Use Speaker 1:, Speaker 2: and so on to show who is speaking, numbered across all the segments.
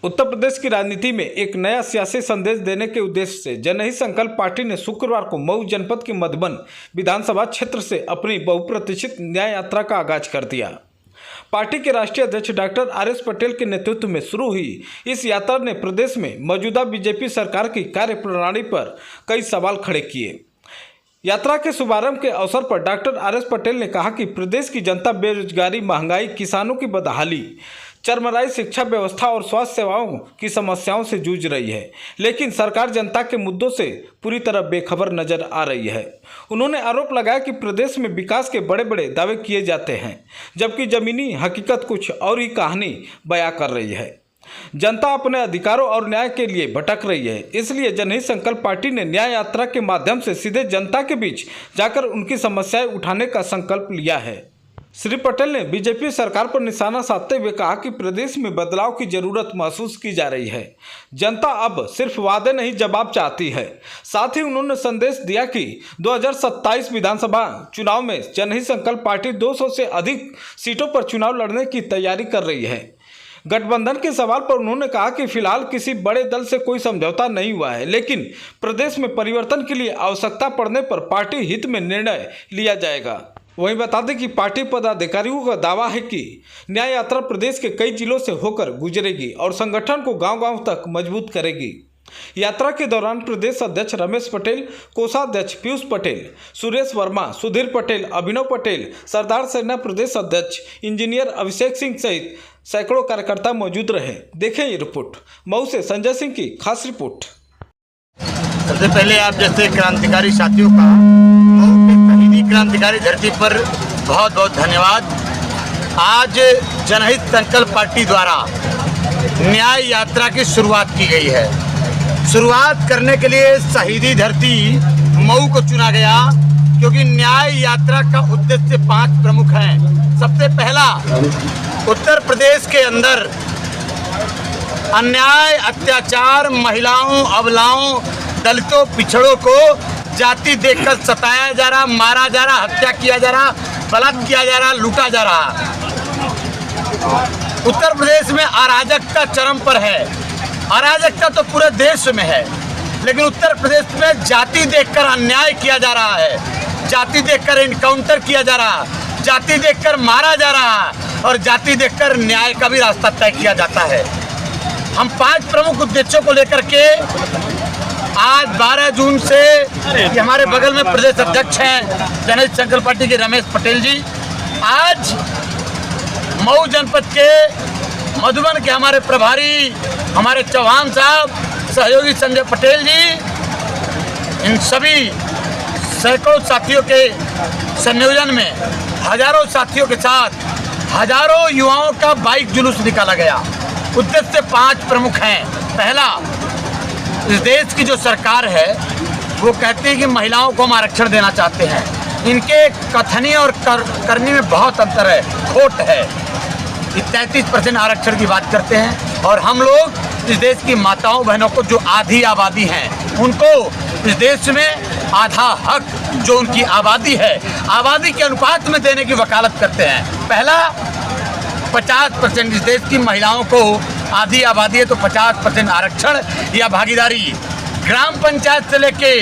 Speaker 1: उत्तर प्रदेश की राजनीति में एक नया सियासी संदेश देने के उद्देश्य से जनहित संकल्प पार्टी ने शुक्रवार को मऊ जनपद के मधुबन विधानसभा क्षेत्र से अपनी बहुप्रतीक्षित न्याय यात्रा का आगाज कर दिया। पार्टी के राष्ट्रीय अध्यक्ष डॉक्टर आर.एस. पटेल के नेतृत्व में शुरू हुई इस यात्रा ने प्रदेश में मौजूदा बीजेपी सरकार की कार्यप्रणाली पर कई सवाल खड़े किए। यात्रा के शुभारंभ के अवसर पर डॉक्टर आर.एस. पटेल ने कहा कि प्रदेश की जनता बेरोजगारी, महंगाई, किसानों की बदहाली, चरमराई शिक्षा व्यवस्था और स्वास्थ्य सेवाओं की समस्याओं से जूझ रही है, लेकिन सरकार जनता के मुद्दों से पूरी तरह बेखबर नजर आ रही है। उन्होंने आरोप लगाया कि प्रदेश में विकास के बड़े बड़े दावे किए जाते हैं, जबकि जमीनी हकीकत कुछ और ही कहानी बयां कर रही है। जनता अपने अधिकारों और न्याय के लिए भटक रही है, इसलिए जनहित संकल्प पार्टी ने न्याय यात्रा के माध्यम से सीधे जनता के बीच जाकर उनकी समस्याएं उठाने का संकल्प लिया है। श्री पटेल ने बीजेपी सरकार पर निशाना साधते हुए कहा कि प्रदेश में बदलाव की जरूरत महसूस की जा रही है। जनता अब सिर्फ वादे नहीं, जवाब चाहती है। साथ ही उन्होंने संदेश दिया कि 2027 विधानसभा चुनाव में जनहित संकल्प पार्टी 200 से अधिक सीटों पर चुनाव लड़ने की तैयारी कर रही है। गठबंधन के सवाल पर उन्होंने कहा कि फिलहाल किसी बड़े दल से कोई समझौता नहीं हुआ है, लेकिन प्रदेश में परिवर्तन के लिए आवश्यकता पड़ने पर पार्टी हित में निर्णय लिया जाएगा। वहीं बता दें कि पार्टी पदाधिकारियों का दावा है कि न्याय यात्रा प्रदेश के कई जिलों से होकर गुजरेगी और संगठन को गांव-गांव तक मजबूत करेगी। यात्रा के दौरान प्रदेश अध्यक्ष रमेश पटेल, कोषाध्यक्ष पीयूष पटेल, सुरेश वर्मा, सुधीर पटेल, अभिनव पटेल, सरदार सेना प्रदेश अध्यक्ष इंजीनियर अभिषेक सिंह सहित सैकड़ों कार्यकर्ता मौजूद रहे। देखें ये रिपोर्ट, मऊ से संजय सिंह की खास रिपोर्ट।
Speaker 2: सबसे पहले आप जैसे क्रांतिकारी साथियों का शहीदी क्रांतिकारी धरती पर बहुत बहुत धन्यवाद। आज जनहित संकल्प पार्टी द्वारा न्याय यात्रा की शुरुआत की गई है। शुरुआत करने के लिए शहीदी धरती मऊ को चुना गया, क्योंकि न्याय यात्रा का उद्देश्य 5 प्रमुख हैं। सबसे पहला, उत्तर प्रदेश के अंदर अन्याय, अत्याचार, महिलाओं, अबलाओं, दलितों, पिछड़ों को जाति देखकर सताया जा रहा, मारा जा रहा, हत्या किया जा रहा, बलात्कार किया जा रहा, लूटा जा रहा। उत्तर प्रदेश में अराजकता चरम पर है। अराजकता तो पूरे देश में है, लेकिन उत्तर प्रदेश में जाति देखकर अन्याय किया जा रहा है, जाति देखकर इनकाउंटर किया जा रहा, जाति देखकर मारा जा रहा और जाति देखकर न्याय का भी रास्ता तय किया जाता है। हम 5 प्रमुख उद्देश्यों को लेकर के आज 12 जून से हमारे बगल में प्रदेश अध्यक्ष हैं जनहित संकल्प पार्टी के रमेश पटेल जी, आज मऊ जनपद के मधुबन के हमारे प्रभारी हमारे चौहान साहब, सहयोगी संजय पटेल जी, इन सभी सैकड़ों साथियों के संयोजन में हजारों साथियों के साथ हजारों युवाओं का बाइक जुलूस निकाला गया। उद्देश्य 5 प्रमुख हैं। पहला, इस देश की जो सरकार है वो कहती है कि महिलाओं को हम आरक्षण देना चाहते हैं। इनके कथनी और करनी में बहुत अंतर है, खोट है। 33% आरक्षण की बात करते हैं और हम लोग इस देश की माताओं बहनों को, जो आधी आबादी हैं, उनको इस देश में आधा हक जो उनकी आबादी है, आबादी के अनुपात में देने की वकालत करते हैं। पहला, 50% इस देश की महिलाओं को, आधी आबादी है तो 50% आरक्षण या भागीदारी ग्राम पंचायत से लेके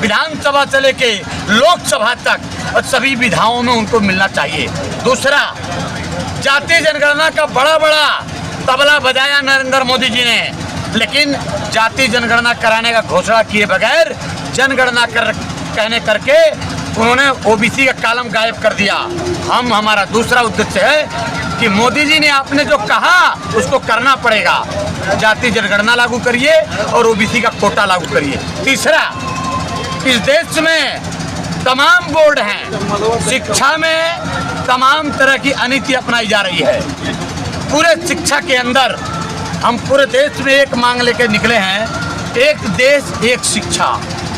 Speaker 2: विधानसभा से लेके लोकसभा तक और सभी विधाओं में उनको मिलना चाहिए। दूसरा, जातीय जनगणना का बड़ा तबला बजाया नरेंद्र मोदी जी ने, लेकिन जातीय जनगणना कराने का घोषणा किए बगैर जनगणना कहने करके उन्होंने ओबीसी का कॉलम गायब कर दिया। हमारा दूसरा उद्देश्य है कि मोदी जी ने आपने जो कहा उसको करना पड़ेगा। जाति जनगणना लागू करिए और ओबीसी का कोटा लागू करिए। तीसरा, इस देश में तमाम बोर्ड हैं, शिक्षा में तमाम तरह की अनीति अपनाई जा रही है। पूरे शिक्षा के अंदर हम पूरे देश में एक मांग लेकर निकले हैं, एक देश एक शिक्षा,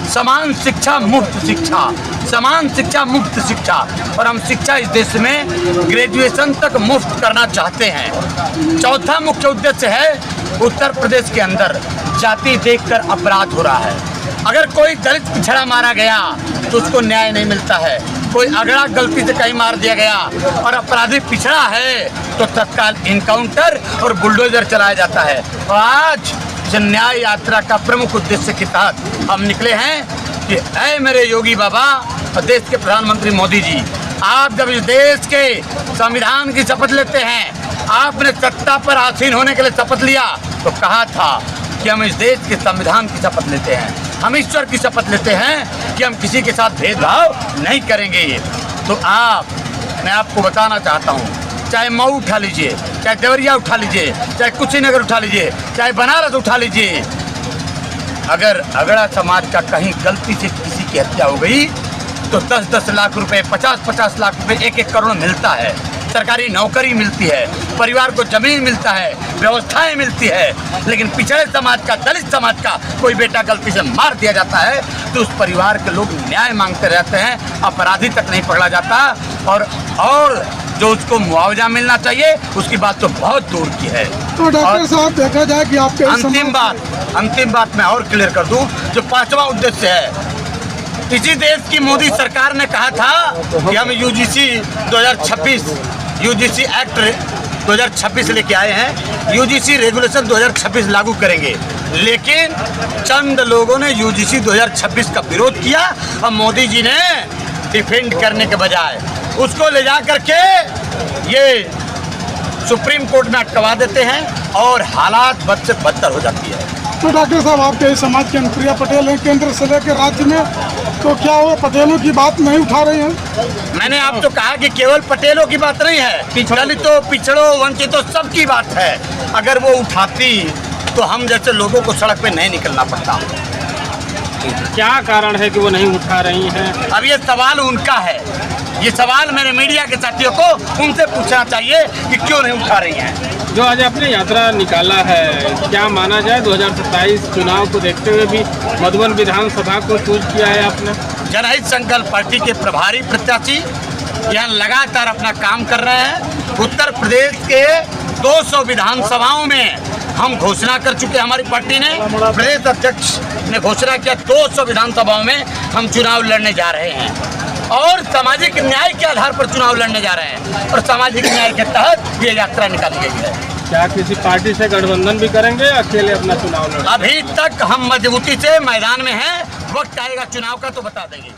Speaker 2: समान शिक्षा मुफ्त शिक्षा, समान शिक्षा मुफ्त शिक्षा। और हम शिक्षा इस देश में ग्रेजुएशन तक मुफ्त करना चाहते हैं। चौथा मुख्य उद्देश्य है, उत्तर प्रदेश के अंदर जाति देखकर अपराध हो रहा है। अगर कोई दलित पिछड़ा मारा गया तो उसको न्याय नहीं मिलता है। कोई अगड़ा गलती से कहीं मार दिया गया और अपराधी पिछड़ा है तो तत्काल इनकाउंटर और बुलडोजर चलाया जाता है। और आज इस न्याय यात्रा का प्रमुख उद्देश्य के तहत हम निकले हैं कि ऐ मेरे योगी बाबा और देश के प्रधानमंत्री मोदी जी, आप जब इस देश के संविधान की शपथ लेते हैं, आपने सत्ता पर आसीन होने के लिए शपथ लिया तो कहा था कि हम इस देश के संविधान की शपथ लेते हैं, हम ईश्वर की शपथ लेते हैं कि हम किसी के साथ भेदभाव नहीं करेंगे। तो मैं आपको बताना चाहता हूँ, चाहे मऊ उठा लीजिए, चाहे देवरिया उठा लीजिए, चाहे कुशीनगर उठा लीजिए, चाहे बनारस उठा लीजिए, अगर अगड़ा समाज का कहीं गलती से किसी की हत्या हो गई तो 10-10 लाख रुपए, 50-50 लाख रुपए, 1-1 करोड़ मिलता है, सरकारी नौकरी मिलती है, परिवार को जमीन मिलता है, व्यवस्थाएं मिलती है। लेकिन पिछड़े समाज का, दलित समाज का कोई बेटा गलती से मार दिया जाता है तो उस परिवार के लोग न्याय मांगते रहते हैं, अपराधी तक नहीं पकड़ा जाता। और जो उसको मुआवजा मिलना चाहिए उसकी बात तो बहुत दूर की है।
Speaker 3: तो डॉक्टर साहब, देखा जाए कि आपके
Speaker 2: अंतिम बात मैं और क्लियर कर दूं, जो 5वां उद्देश्य है, इसी देश की मोदी सरकार ने कहा था कि हम यूजीसी 2026 यूजीसी एक्ट 2026 लेके आए हैं, यूजीसी रेगुलेशन 2026 लागू करेंगे। लेकिन चंद लोगों ने यूजीसी 2026 का विरोध किया और मोदी जी ने डिफेंड करने के बजाय उसको ले जा करके ये सुप्रीम कोर्ट में अटकवा देते हैं और हालात बद से बदतर हो जाती है।
Speaker 3: तो डॉक्टर साहब, आपके इस समाज के अनुप्रिया पटेल हैं केंद्र से लेकर राज्य में, तो क्या वो पटेलों की बात नहीं उठा रही हैं?
Speaker 2: मैंने आपको कहा कि केवल पटेलों की बात नहीं है, दलितों, पिछड़ों, वंचितों सबकी बात है। अगर वो उठाती तो हम जैसे लोगों को सड़क पे नहीं निकलना पड़ता।
Speaker 4: क्या कारण है कि वो नहीं उठा रही हैं?
Speaker 2: अब ये सवाल उनका है, ये सवाल मेरे मीडिया के साथियों को उनसे पूछना चाहिए कि क्यों नहीं उठा रही हैं।
Speaker 4: जो आज आपने यात्रा निकाला है, क्या माना जाए 2027 चुनाव को देखते हुए भी मधुबन विधानसभा को चूज किया है आपने?
Speaker 2: जनहित संकल्प पार्टी के प्रभारी प्रत्याशी यहाँ लगातार अपना काम कर रहे हैं। उत्तर प्रदेश के 200 विधानसभाओं में हम घोषणा कर चुके हैं, हमारी पार्टी ने, प्रदेश अध्यक्ष ने घोषणा किया 200 विधानसभाओं में हम चुनाव लड़ने जा रहे हैं और सामाजिक न्याय के आधार पर चुनाव लड़ने जा रहे हैं और सामाजिक न्याय के तहत ये यात्रा निकाली गई है।
Speaker 4: क्या किसी पार्टी से गठबंधन भी करेंगे या अकेले अपना चुनाव लड़ेंगे?
Speaker 2: अभी तक हम मजबूती से मैदान में हैं, वक्त आएगा चुनाव का तो बता देंगे।